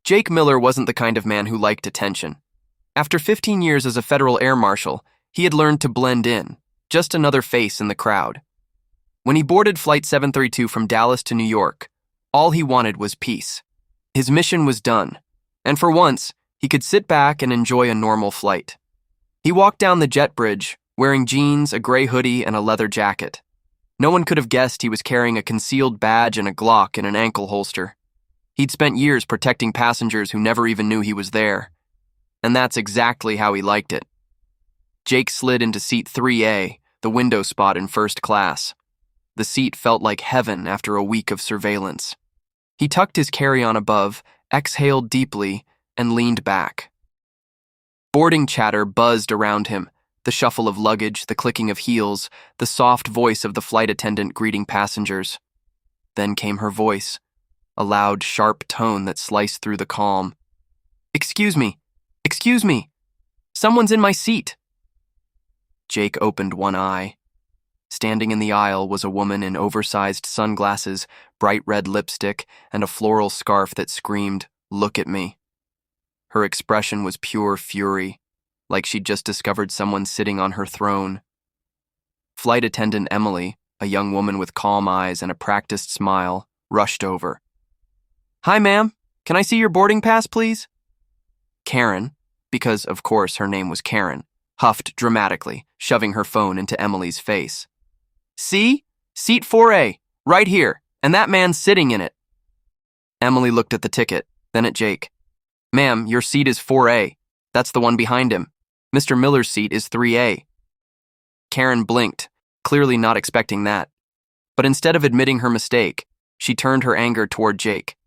Jake Miller wasn't the kind of man who liked attention. After 15 years as a federal air marshal, he had learned to blend in, just another face in the crowd. When he boarded Flight 732 from Dallas to New York, all he wanted was peace. His mission was done, and for once, he could sit back and enjoy a normal flight. He walked down the jet bridge, wearing jeans, a gray hoodie, and a leather jacket. No one could have guessed he was carrying a concealed badge and a Glock in an ankle holster. He'd spent years protecting passengers who never even knew he was there. And that's exactly how he liked it. Jake slid into seat 3A, the window spot in first class. The seat felt like heaven after a week of surveillance. He tucked his carry-on above, exhaled deeply, and leaned back. Boarding chatter buzzed around him, the shuffle of luggage, the clicking of heels, the soft voice of the flight attendant greeting passengers. Then came her voice, a loud, sharp tone that sliced through the calm. Excuse me, someone's in my seat." Jake opened one eye. Standing in the aisle was a woman in oversized sunglasses, bright red lipstick, and a floral scarf that screamed, "Look at me." Her expression was pure fury, like she'd just discovered someone sitting on her throne. Flight attendant Emily, a young woman with calm eyes and a practiced smile, rushed over. "Hi, ma'am. Can I see your boarding pass, please?" Karen, because of course her name was Karen, huffed dramatically, shoving her phone into Emily's face. "See? Seat 4A, right here, and that man's sitting in it." Emily looked at the ticket, then at Jake. "Ma'am, your seat is 4A. That's the one behind him. Mr. Miller's seat is 3A. Karen blinked, clearly not expecting that. But instead of admitting her mistake, she turned her anger toward Jake.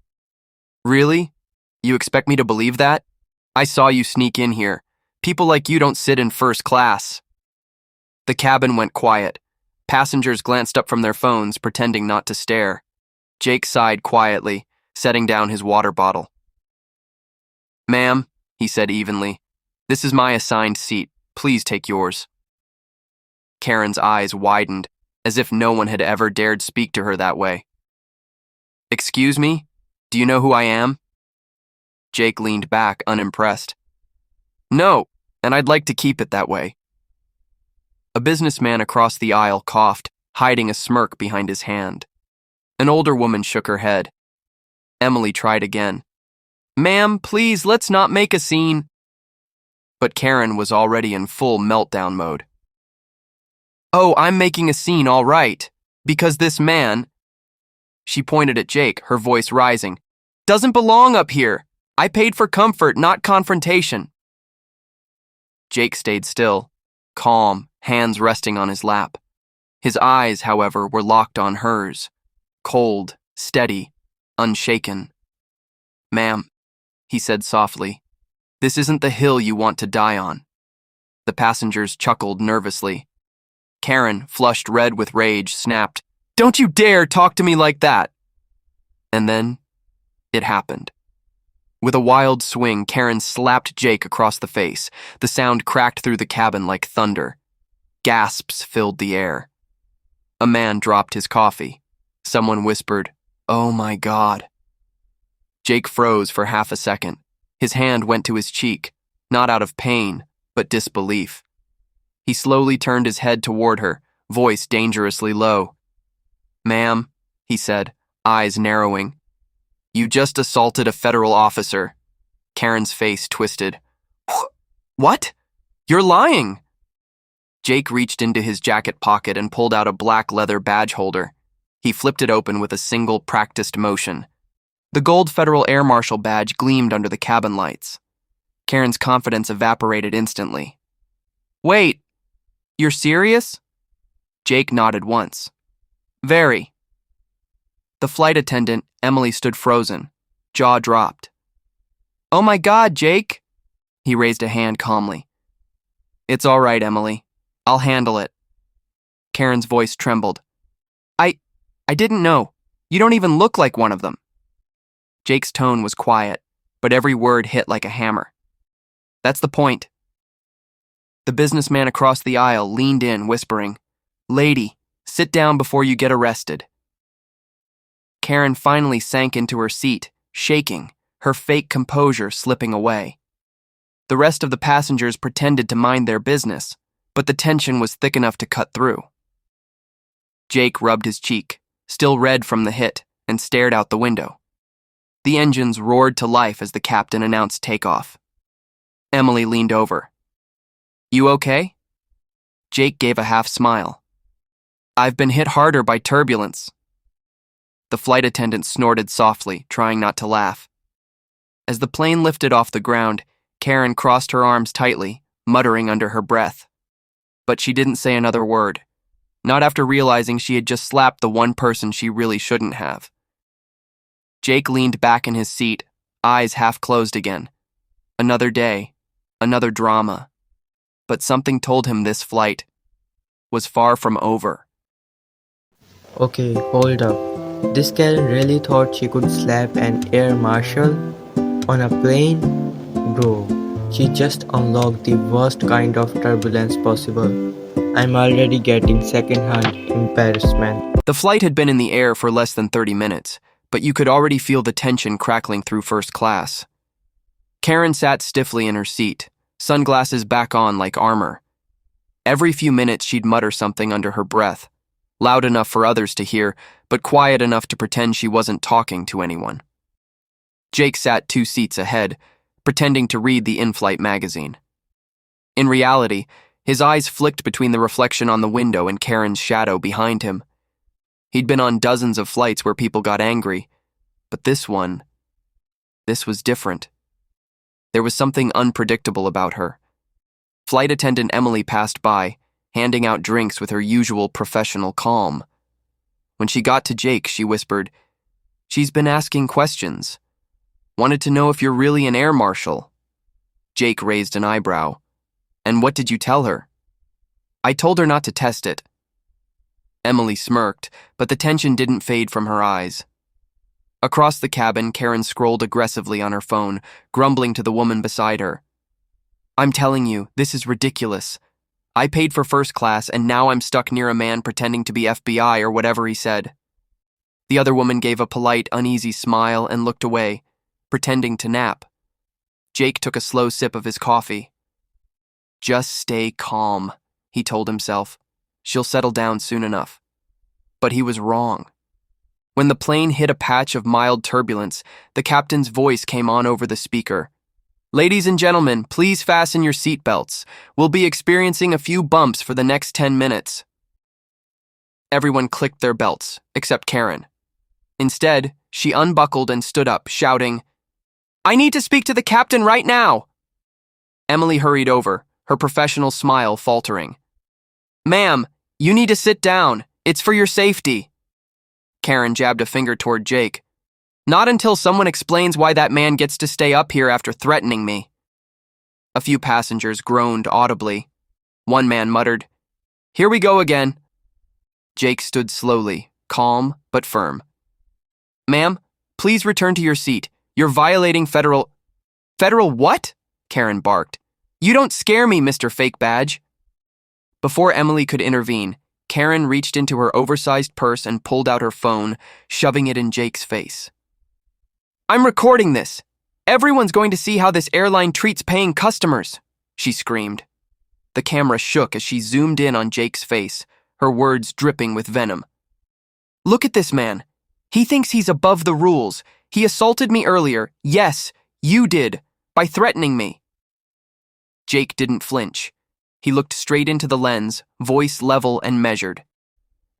"Really? You expect me to believe that? I saw you sneak in here. People like you don't sit in first class." The cabin went quiet. Passengers glanced up from their phones, pretending not to stare. Jake sighed quietly, setting down his water bottle. "Ma'am," he said evenly, "this is my assigned seat. Please take yours." Karen's eyes widened, as if no one had ever dared speak to her that way. "Excuse me? Do you know who I am?" Jake leaned back, unimpressed. "No, and I'd like to keep it that way." A businessman across the aisle coughed, hiding a smirk behind his hand. An older woman shook her head. Emily tried again. "Ma'am, please, let's not make a scene." But Karen was already in full meltdown mode. "Oh, I'm making a scene, all right, because this man," she pointed at Jake, her voice rising, "doesn't belong up here. I paid for comfort, not confrontation." Jake stayed still, calm, hands resting on his lap. His eyes, however, were locked on hers, cold, steady, unshaken. "Ma'am," he said softly, "this isn't the hill you want to die on." The passengers chuckled nervously. Karen, flushed red with rage, snapped, "Don't you dare talk to me like that!" And then, it happened. With a wild swing, Karen slapped Jake across the face. The sound cracked through the cabin like thunder. Gasps filled the air. A man dropped his coffee. Someone whispered, "Oh my God." Jake froze for half a second. His hand went to his cheek, not out of pain, but disbelief. He slowly turned his head toward her, voice dangerously low. "Ma'am," he said, eyes narrowing, "you just assaulted a federal officer." Karen's face twisted. "What? You're lying!" Jake reached into his jacket pocket and pulled out a black leather badge holder. He flipped it open with a single practiced motion. The gold Federal Air Marshal badge gleamed under the cabin lights. Karen's confidence evaporated instantly. "Wait, you're serious?" Jake nodded once. "Very." The flight attendant, Emily, stood frozen, jaw dropped. "Oh my God, Jake!" He raised a hand calmly. "It's all right, Emily. I'll handle it." Karen's voice trembled. I didn't know. You don't even look like one of them." Jake's tone was quiet, but every word hit like a hammer. "That's the point." The businessman across the aisle leaned in, whispering, "Lady, sit down before you get arrested." Karen finally sank into her seat, shaking, her fake composure slipping away. The rest of the passengers pretended to mind their business, but the tension was thick enough to cut through. Jake rubbed his cheek, still red from the hit, and stared out the window. The engines roared to life as the captain announced takeoff. Emily leaned over. "You okay?" Jake gave a half smile. "I've been hit harder by turbulence." The flight attendant snorted softly, trying not to laugh. As the plane lifted off the ground, Karen crossed her arms tightly, muttering under her breath. But she didn't say another word, not after realizing she had just slapped the one person she really shouldn't have. Jake leaned back in his seat, eyes half closed again. Another day, another drama. But something told him this flight was far from over. Okay, hold up. This Karen really thought she could slap an Air Marshal on a plane? Bro, she just unlocked the worst kind of turbulence possible. I'm already getting second-hand embarrassment. The flight had been in the air for less than 30 minutes, but you could already feel the tension crackling through first class. Karen sat stiffly in her seat, sunglasses back on like armor. Every few minutes she'd mutter something under her breath, loud enough for others to hear, but quiet enough to pretend she wasn't talking to anyone. Jake sat 2 seats ahead, pretending to read the in-flight magazine. In reality, his eyes flicked between the reflection on the window and Karen's shadow behind him. He'd been on dozens of flights where people got angry, but this was different. There was something unpredictable about her. Flight attendant Emily passed by, handing out drinks with her usual professional calm. When she got to Jake, she whispered, "She's been asking questions. Wanted to know if you're really an Air Marshal." Jake raised an eyebrow. "And what did you tell her?" "I told her not to test it." Emily smirked, but the tension didn't fade from her eyes. Across the cabin, Karen scrolled aggressively on her phone, grumbling to the woman beside her. "I'm telling you, this is ridiculous. I paid for first class, and now I'm stuck near a man pretending to be FBI or whatever he said." The other woman gave a polite, uneasy smile and looked away, pretending to nap. Jake took a slow sip of his coffee. "Just stay calm," he told himself. "She'll settle down soon enough." But he was wrong. When the plane hit a patch of mild turbulence, the captain's voice came on over the speaker. "Ladies and gentlemen, please fasten your seatbelts. We'll be experiencing a few bumps for the next 10 minutes. Everyone clicked their belts, except Karen. Instead, she unbuckled and stood up, shouting, "I need to speak to the captain right now!" Emily hurried over, her professional smile faltering. "Ma'am, you need to sit down. It's for your safety." Karen jabbed a finger toward Jake. "Not until someone explains why that man gets to stay up here after threatening me." A few passengers groaned audibly. One man muttered, "Here we go again." Jake stood slowly, calm but firm. "Ma'am, please return to your seat. You're violating federal—" "Federal what?" Karen barked. "You don't scare me, Mr. Fake Badge." Before Emily could intervene, Karen reached into her oversized purse and pulled out her phone, shoving it in Jake's face. "I'm recording this. Everyone's going to see how this airline treats paying customers," she screamed. The camera shook as she zoomed in on Jake's face, her words dripping with venom. "Look at this man. He thinks he's above the rules. He assaulted me earlier. Yes, you did, by threatening me." Jake didn't flinch. He looked straight into the lens, voice level and measured.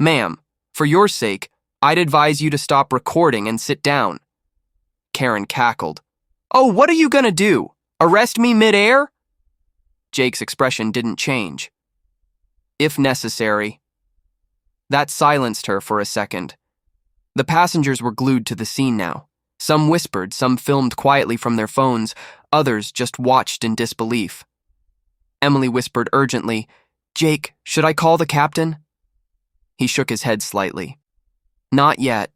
"Ma'am, for your sake, I'd advise you to stop recording and sit down." Karen cackled. "Oh, what are you gonna do? Arrest me mid-air?" Jake's expression didn't change. "If necessary." That silenced her for a second. The passengers were glued to the scene now. Some whispered, some filmed quietly from their phones, others just watched in disbelief. Emily whispered urgently, "Jake, should I call the captain?" He shook his head slightly. "Not yet."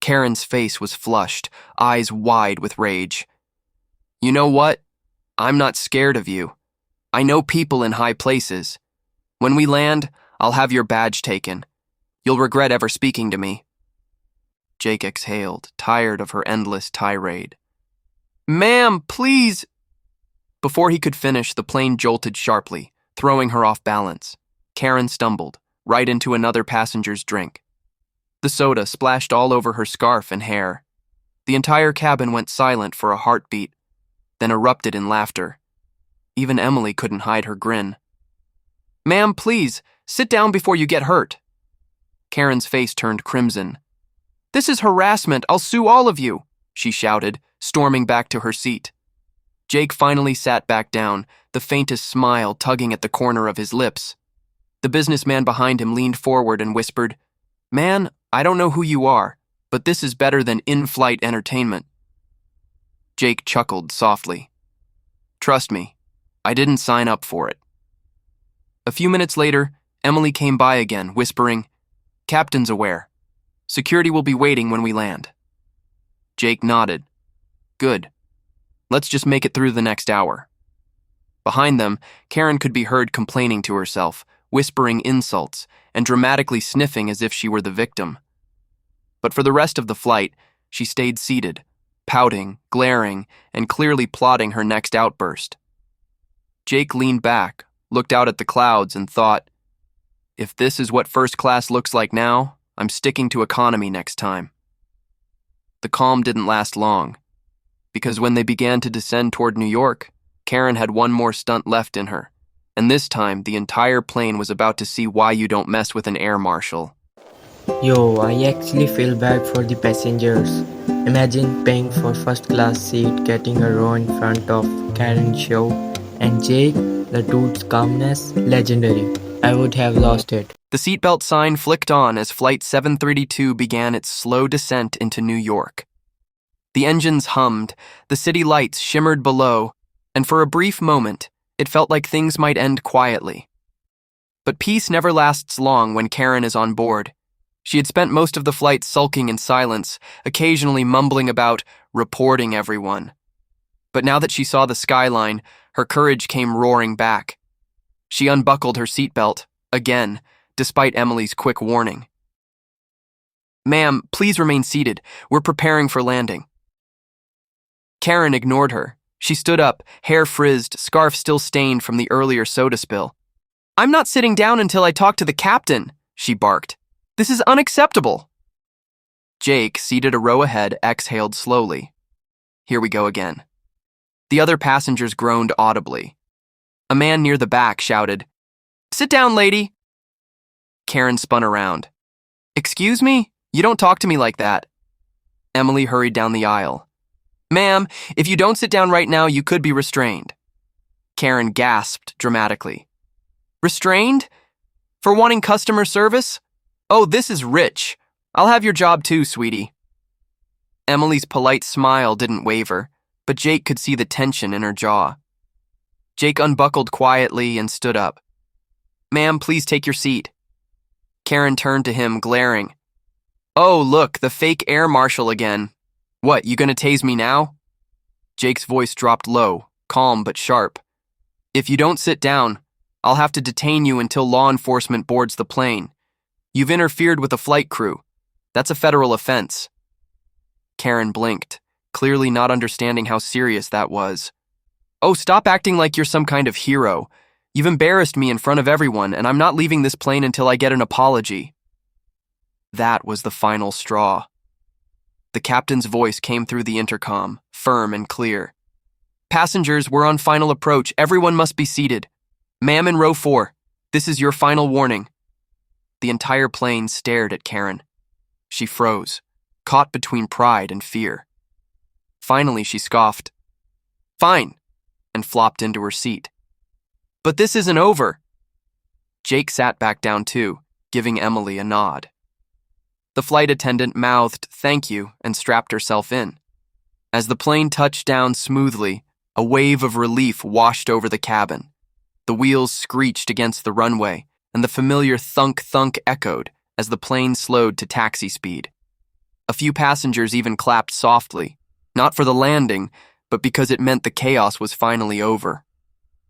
Karen's face was flushed, eyes wide with rage. "You know what? I'm not scared of you. I know people in high places. When we land, I'll have your badge taken. You'll regret ever speaking to me." Jake exhaled, tired of her endless tirade. Ma'am, please! Before he could finish, the plane jolted sharply, throwing her off balance. Karen stumbled, right into another passenger's drink. The soda splashed all over her scarf and hair. The entire cabin went silent for a heartbeat, then erupted in laughter. Even Emily couldn't hide her grin. Ma'am, please, sit down before you get hurt. Karen's face turned crimson. This is harassment, I'll sue all of you, she shouted, storming back to her seat. Jake finally sat back down, the faintest smile tugging at the corner of his lips. The businessman behind him leaned forward and whispered, Man, I don't know who you are, but this is better than in-flight entertainment. Jake chuckled softly. Trust me, I didn't sign up for it. A few minutes later, Emily came by again, whispering, Captain's aware. Security will be waiting when we land. Jake nodded. Good. Let's just make it through the next hour. Behind them, Karen could be heard complaining to herself, whispering insults, and dramatically sniffing as if she were the victim. But for the rest of the flight, she stayed seated, pouting, glaring, and clearly plotting her next outburst. Jake leaned back, looked out at the clouds, and thought, if this is what first class looks like now, I'm sticking to economy next time. The calm didn't last long, because when they began to descend toward New York, Karen had one more stunt left in her, and this time the entire plane was about to see why you don't mess with an Air Marshal. Yo, I actually feel bad for the passengers. Imagine paying for first class seat, getting a row in front of Karen's show, and Jake, the dude's calmness, legendary. I would have lost it. The seatbelt sign flicked on as Flight 732 began its slow descent into New York. The engines hummed, the city lights shimmered below, and for a brief moment, it felt like things might end quietly. But peace never lasts long when Karen is on board. She had spent most of the flight sulking in silence, occasionally mumbling about reporting everyone. But now that she saw the skyline, her courage came roaring back. She unbuckled her seatbelt, again, despite Emily's quick warning. Ma'am, please remain seated. We're preparing for landing. Karen ignored her. She stood up, hair frizzed, scarf still stained from the earlier soda spill. I'm not sitting down until I talk to the captain, she barked. This is unacceptable. Jake, seated a row ahead, exhaled slowly. Here we go again. The other passengers groaned audibly. A man near the back shouted, Sit down, lady. Karen spun around. Excuse me? You don't talk to me like that. Emily hurried down the aisle. Ma'am, if you don't sit down right now, you could be restrained. Karen gasped dramatically. Restrained? For wanting customer service? Oh, this is rich. I'll have your job too, sweetie. Emily's polite smile didn't waver, but Jake could see the tension in her jaw. Jake unbuckled quietly and stood up. Ma'am, please take your seat. Karen turned to him, glaring. Oh, look, the fake Air Marshal again. What, you gonna tase me now? Jake's voice dropped low, calm but sharp. If you don't sit down, I'll have to detain you until law enforcement boards the plane. You've interfered with the flight crew. That's a federal offense. Karen blinked, clearly not understanding how serious that was. Oh, stop acting like you're some kind of hero. You've embarrassed me in front of everyone, and I'm not leaving this plane until I get an apology. That was the final straw. The captain's voice came through the intercom, firm and clear. Passengers, we're on final approach. Everyone must be seated. Ma'am in row 4, this is your final warning. The entire plane stared at Karen. She froze, caught between pride and fear. Finally, she scoffed. Fine, and flopped into her seat. But this isn't over. Jake sat back down too, giving Emily a nod. The flight attendant mouthed thank you and strapped herself in. As the plane touched down smoothly, a wave of relief washed over the cabin. The wheels screeched against the runway, and the familiar thunk-thunk echoed as the plane slowed to taxi speed. A few passengers even clapped softly, not for the landing, but because it meant the chaos was finally over.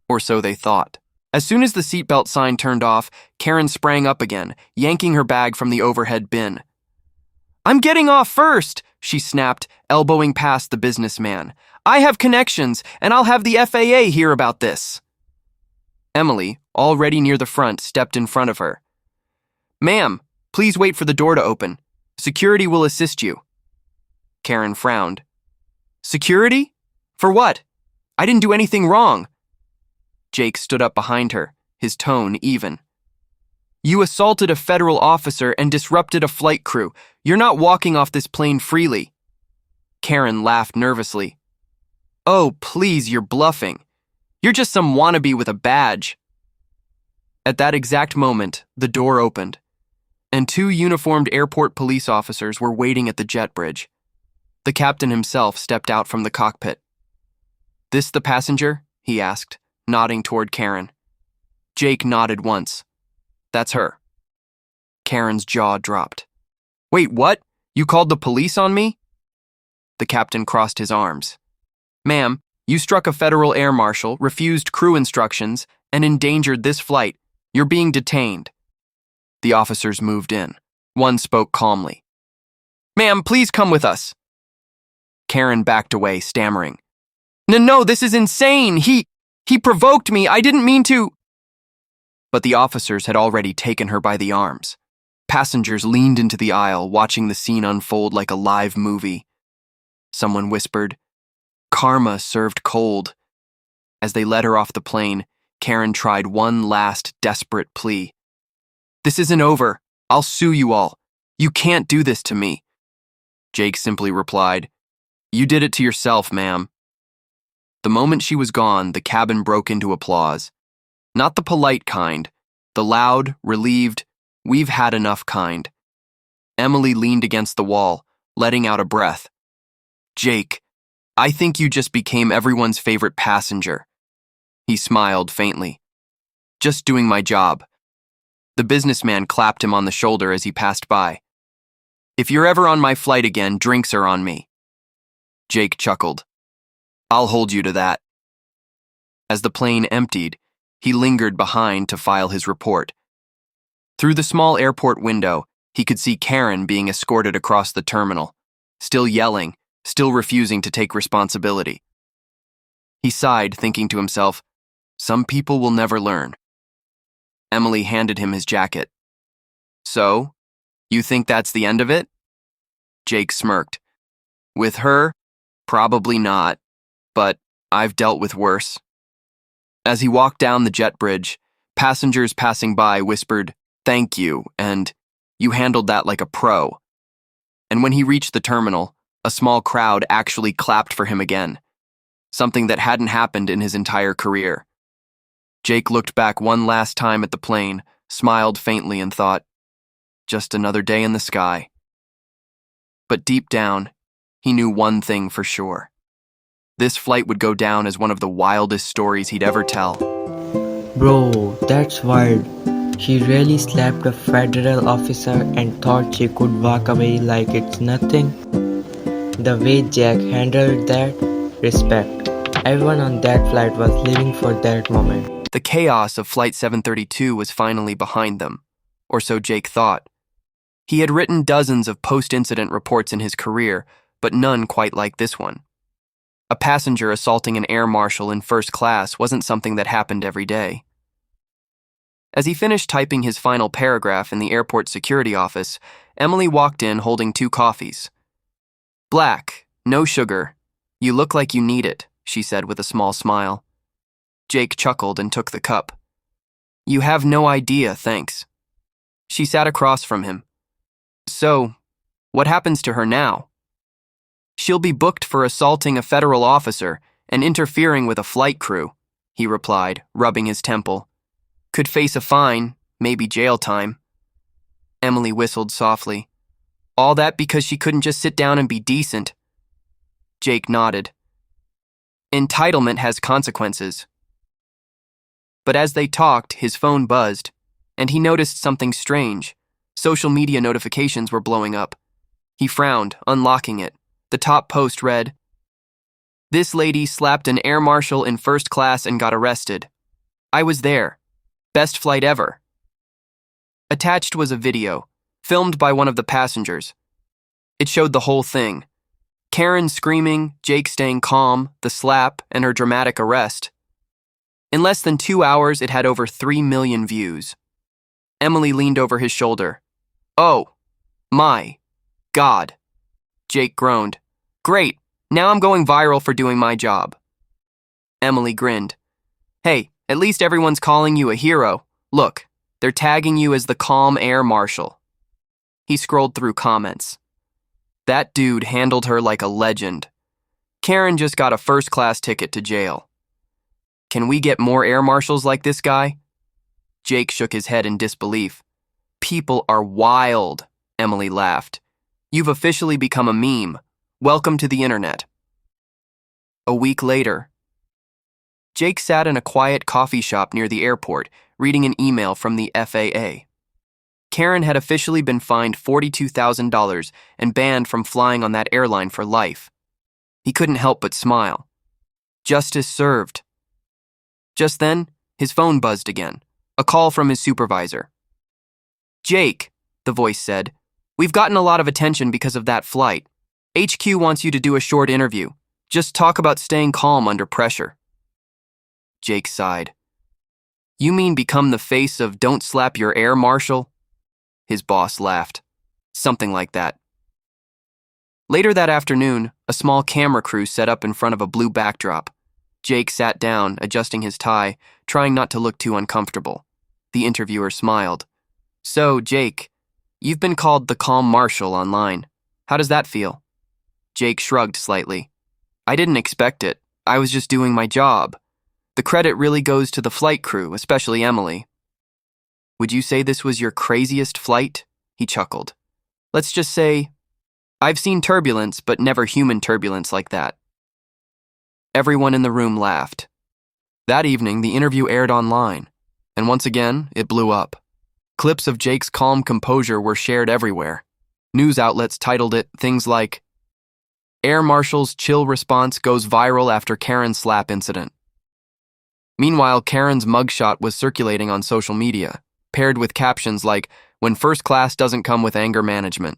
Or so they thought. As soon as the seatbelt sign turned off, Karen sprang up again, yanking her bag from the overhead bin. I'm getting off first, she snapped, elbowing past the businessman. I have connections, and I'll have the FAA hear about this. Emily, already near the front, stepped in front of her. Ma'am, please wait for the door to open. Security will assist you. Karen frowned. Security? For what? I didn't do anything wrong. Jake stood up behind her, his tone even. You assaulted a federal officer and disrupted a flight crew. You're not walking off this plane freely. Karen laughed nervously. Oh, please, you're bluffing. You're just some wannabe with a badge. At that exact moment, the door opened, and 2 uniformed airport police officers were waiting at the jet bridge. The captain himself stepped out from the cockpit. This the passenger? He asked, nodding toward Karen. Jake nodded once. That's her. Karen's jaw dropped. Wait, what? You called the police on me? The captain crossed his arms. Ma'am, you struck a federal air marshal, refused crew instructions, and endangered this flight. You're being detained. The officers moved in. One spoke calmly. Ma'am, please come with us. Karen backed away, stammering. No, this is insane. He provoked me. I didn't mean to. But the officers had already taken her by the arms. Passengers leaned into the aisle, watching the scene unfold like a live movie. Someone whispered, Karma served cold. As they led her off the plane, Karen tried one last desperate plea. This isn't over. I'll sue you all. You can't do this to me. Jake simply replied, You did it to yourself, ma'am. The moment she was gone, the cabin broke into applause. Not the polite kind, the loud, relieved, we've had enough kind. Emily leaned against the wall, letting out a breath. Jake, I think you just became everyone's favorite passenger. He smiled faintly. Just doing my job. The businessman clapped him on the shoulder as he passed by. If you're ever on my flight again, drinks are on me. Jake chuckled. I'll hold you to that. As the plane emptied, he lingered behind to file his report. Through the small airport window, he could see Karen being escorted across the terminal, still yelling, still refusing to take responsibility. He sighed, thinking to himself, some people will never learn. Emily handed him his jacket. So, you think that's the end of it? Jake smirked. With her, probably not, but I've dealt with worse. As he walked down the jet bridge, passengers passing by whispered, thank you, and you handled that like a pro. And when he reached the terminal, a small crowd actually clapped for him again, something that hadn't happened in his entire career. Jake looked back one last time at the plane, smiled faintly, and thought, just another day in the sky. But deep down, he knew one thing for sure. This flight would go down as one of the wildest stories he'd ever tell. Bro, that's wild. She really slapped a federal officer and thought she could walk away like it's nothing. The way Jack handled that, respect. Everyone on that flight was living for that moment. The chaos of Flight 732 was finally behind them, or so Jake thought. He had written dozens of post-incident reports in his career, but none quite like this one. A passenger assaulting an air marshal in first class wasn't something that happened every day. As he finished typing his final paragraph in the airport security office, Emily walked in holding 2 coffees. Black, no sugar. You look like you need it, she said with a small smile. Jake chuckled and took the cup. You have no idea, thanks. She sat across from him. So, what happens to her now? She'll be booked for assaulting a federal officer and interfering with a flight crew, he replied, rubbing his temple. Could face a fine, maybe jail time. Emily whistled softly. All that because she couldn't just sit down and be decent. Jake nodded. Entitlement has consequences. But as they talked, his phone buzzed, and he noticed something strange. Social media notifications were blowing up. He frowned, unlocking it. The top post read, This lady slapped an air marshal in first class and got arrested. I was there. Best flight ever. Attached was a video, filmed by one of the passengers. It showed the whole thing. Karen screaming, Jake staying calm, the slap, and her dramatic arrest. In less than 2 hours, it had over 3 million views. Emily leaned over his shoulder. "Oh, my God." Jake groaned. "Great, now I'm going viral for doing my job." Emily grinned. "Hey, at least everyone's calling you a hero. Look, they're tagging you as the calm Air Marshal." He scrolled through comments. "That dude handled her like a legend. Karen just got a first-class ticket to jail. Can we get more Air Marshals like this guy?" Jake shook his head in disbelief. "People are wild," Emily laughed. "You've officially become a meme. Welcome to the internet." A week later, Jake sat in a quiet coffee shop near the airport, reading an email from the FAA. Karen had officially been fined $42,000 and banned from flying on that airline for life. He couldn't help but smile. Justice served. Just then, his phone buzzed again, a call from his supervisor. "Jake," the voice said, "we've gotten a lot of attention because of that flight. HQ wants you to do a short interview. Just talk about staying calm under pressure." Jake sighed. "You mean become the face of Don't Slap Your Air Marshal?" His boss laughed. "Something like that." Later that afternoon, a small camera crew set up in front of a blue backdrop. Jake sat down, adjusting his tie, trying not to look too uncomfortable. The interviewer smiled. "So, Jake, you've been called the Calm Marshal online. How does that feel?" Jake shrugged slightly. "I didn't expect it. I was just doing my job. The credit really goes to the flight crew, especially Emily." "Would you say this was your craziest flight?" He chuckled. "Let's just say, I've seen turbulence, but never human turbulence like that." Everyone in the room laughed. That evening, the interview aired online, and once again, it blew up. Clips of Jake's calm composure were shared everywhere. News outlets titled it things like, "Air Marshal's chill response goes viral after Karen slap incident." Meanwhile, Karen's mugshot was circulating on social media, paired with captions like, "When first class doesn't come with anger management."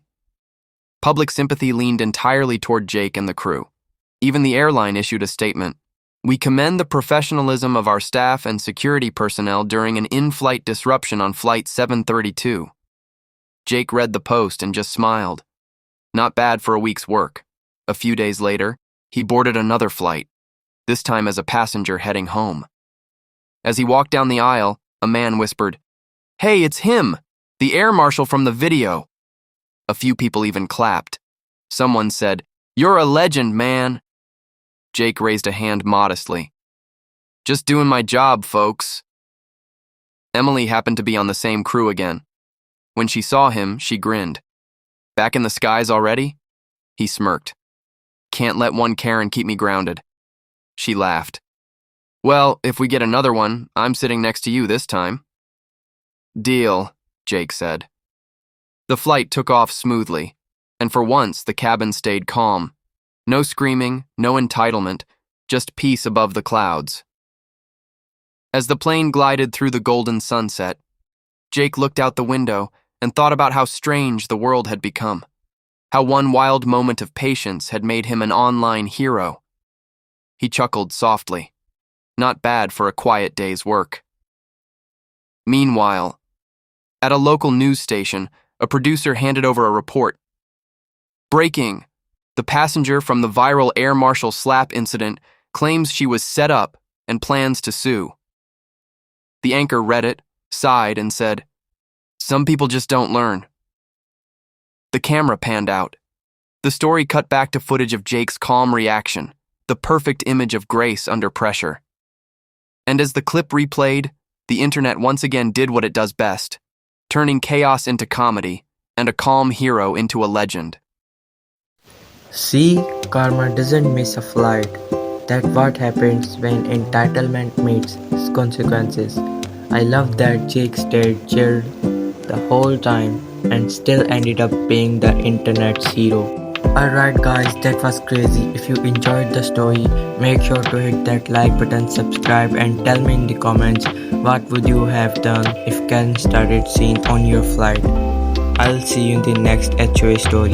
Public sympathy leaned entirely toward Jake and the crew. Even the airline issued a statement. "We commend the professionalism of our staff and security personnel during an in-flight disruption on Flight 732. Jake read the post and just smiled. Not bad for a week's work. A few days later, he boarded another flight, this time as a passenger heading home. As he walked down the aisle, a man whispered, "Hey, it's him, the Air Marshal from the video." A few people even clapped. Someone said, "You're a legend, man." Jake raised a hand modestly. "Just doing my job, folks." Emily happened to be on the same crew again. When she saw him, she grinned. "Back in the skies already?" He smirked. "Can't let one Karen keep me grounded." She laughed. "Well, if we get another one, I'm sitting next to you this time." "Deal," Jake said. The flight took off smoothly, and for once the cabin stayed calm. No screaming, no entitlement, just peace above the clouds. As the plane glided through the golden sunset, Jake looked out the window and thought about how strange the world had become, how one wild moment of patience had made him an online hero. He chuckled softly. Not bad for a quiet day's work. Meanwhile, at a local news station, a producer handed over a report. "Breaking! The passenger from the viral Air Marshal slap incident claims she was set up and plans to sue." The anchor read it, sighed, and said, "Some people just don't learn." The camera panned out. The story cut back to footage of Jake's calm reaction, the perfect image of grace under pressure. And as the clip replayed, the internet once again did what it does best, turning chaos into comedy and a calm hero into a legend. See, karma doesn't miss a flight. That's what happens when entitlement meets consequences. I love that Jake stayed chilled the whole time and still ended up being the internet's hero. Alright guys, that was crazy. If you enjoyed the story, make sure to hit that like button, subscribe, and tell me in the comments what would you have done if Karen started scene on your flight. I'll see you in the next HOA story.